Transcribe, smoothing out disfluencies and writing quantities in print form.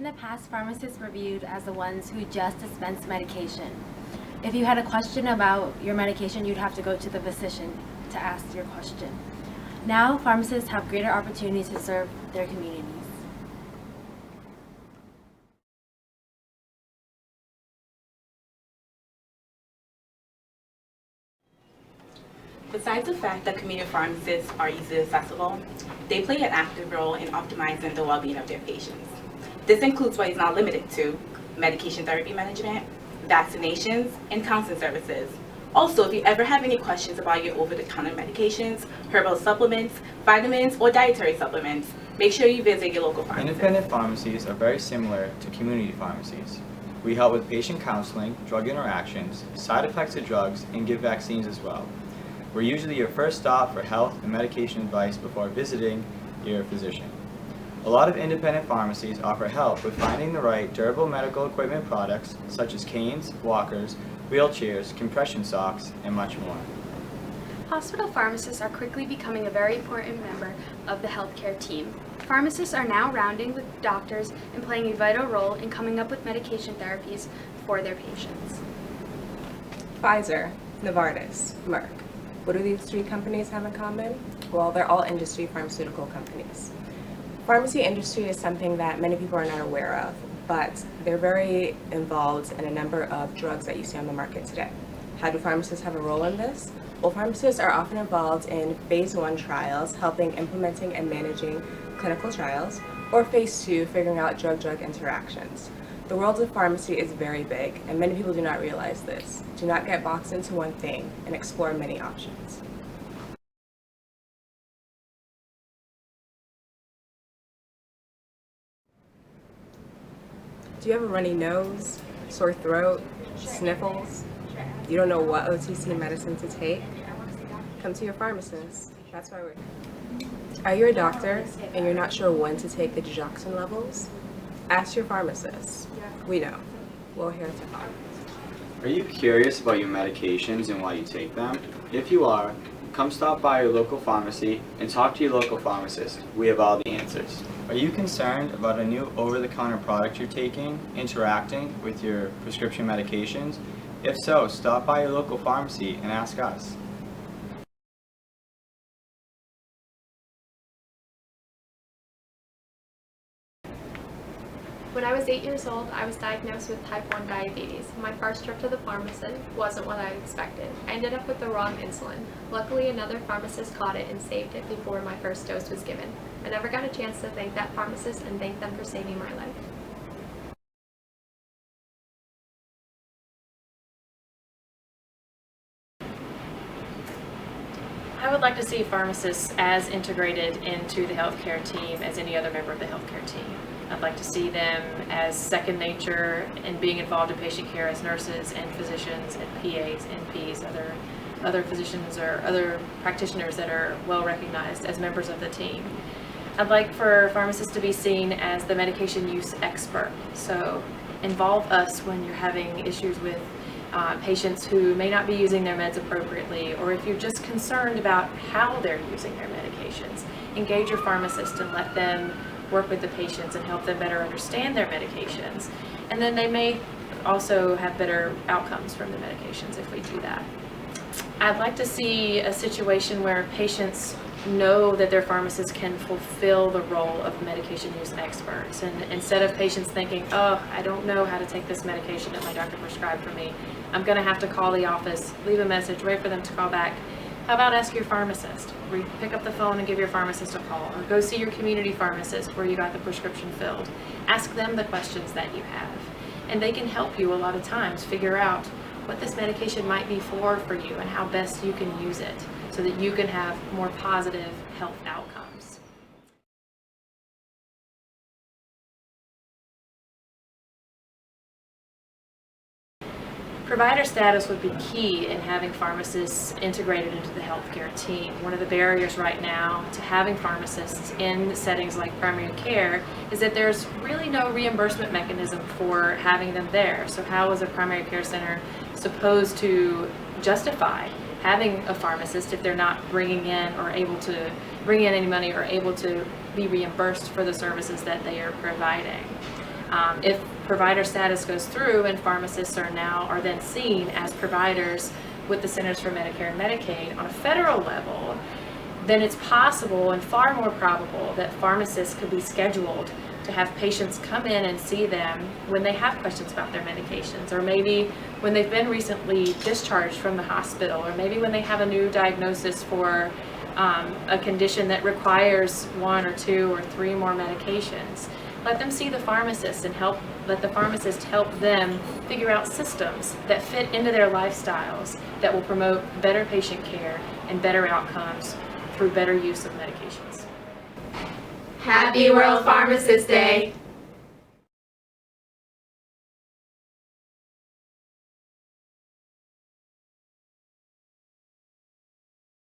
In the past, pharmacists were viewed as the ones who just dispense medication. If you had a question about your medication, you'd have to go to the physician to ask your question. Now, pharmacists have greater opportunities to serve their communities. Besides the fact that community pharmacists are easily accessible, they play an active role in optimizing the well-being of their patients. This includes but is not limited to medication therapy management, vaccinations, and counseling services. Also, if you ever have any questions about your over-the-counter medications, herbal supplements, vitamins, or dietary supplements, make sure you visit your local pharmacy. Independent pharmacies are very similar to community pharmacies. We help with patient counseling, drug interactions, side effects of drugs, and give vaccines as well. We're usually your first stop for health and medication advice before visiting your physician. A lot of independent pharmacies offer help with finding the right durable medical equipment products such as canes, walkers, wheelchairs, compression socks, and much more. Hospital pharmacists are quickly becoming a very important member of the healthcare team. Pharmacists are now rounding with doctors and playing a vital role in coming up with medication therapies for their patients. Pfizer, Novartis, Merck. What do these three companies have in common? Well, they're all industry pharmaceutical companies. Pharmacy industry is something that many people are not aware of, but they're very involved in a number of drugs that you see on the market today. How do pharmacists have a role in this? Well, pharmacists are often involved in phase 1 trials, helping implementing and managing clinical trials, or phase 2, figuring out drug-drug interactions. The world of pharmacy is very big, and many people do not realize this. Do not get boxed into one thing and explore many options. Do you have a runny nose, sore throat, sniffles? You don't know what OTC medicine to take? Come to your pharmacist. That's why we're here. Are you a doctor and you're not sure when to take the digoxin levels? Ask your pharmacist. We know. We're here to help. Are you curious about your medications and why you take them? If you are, come stop by your local pharmacy and talk to your local pharmacist. We have all the answers. Are you concerned about a new over-the-counter product you're taking, interacting with your prescription medications? If so, stop by your local pharmacy and ask us. When I was 8 years old, I was diagnosed with type 1 diabetes. My first trip to the pharmacist wasn't what I expected. I ended up with the wrong insulin. Luckily, another pharmacist caught it and saved it before my first dose was given. I never got a chance to thank that pharmacist and thank them for saving my life. I would like to see pharmacists as integrated into the healthcare team as any other member of the healthcare team. I'd like to see them as second nature in being involved in patient care as nurses and physicians and PAs, NPs, other physicians or other practitioners that are well recognized as members of the team. I'd like for pharmacists to be seen as the medication use expert. So involve us when you're having issues with patients who may not be using their meds appropriately, or if you're just concerned about how they're using their medications. Engage your pharmacist and let them work with the patients and help them better understand their medications. And then they may also have better outcomes from the medications if we do that. I'd like to see a situation where patients know that their pharmacist can fulfill the role of medication use experts. And instead of patients thinking, oh, I don't know how to take this medication that my doctor prescribed for me, I'm going to have to call the office, leave a message, wait for them to call back. How about ask your pharmacist? Pick up the phone and give your pharmacist a call, or go see your community pharmacist where you got the prescription filled. Ask them the questions that you have. And they can help you a lot of times figure out what this medication might be for you and how best you can use it so that you can have more positive health outcomes. Provider status would be key in having pharmacists integrated into the healthcare team. One of the barriers right now to having pharmacists in settings like primary care is that there's really no reimbursement mechanism for having them there. So how is a primary care center supposed to justify having a pharmacist if they're not bringing in or able to bring in any money or able to be reimbursed for the services that they are providing? If provider status goes through and pharmacists are then seen as providers with the Centers for Medicare and Medicaid on a federal level, then it's possible and far more probable that pharmacists could be scheduled to have patients come in and see them when they have questions about their medications, or maybe when they've been recently discharged from the hospital, or maybe when they have a new diagnosis for a condition that requires 1 or 2 or 3 more medications. Let them see the pharmacist and let the pharmacist help them figure out systems that fit into their lifestyles that will promote better patient care and better outcomes through better use of medications. Happy World Pharmacist Day!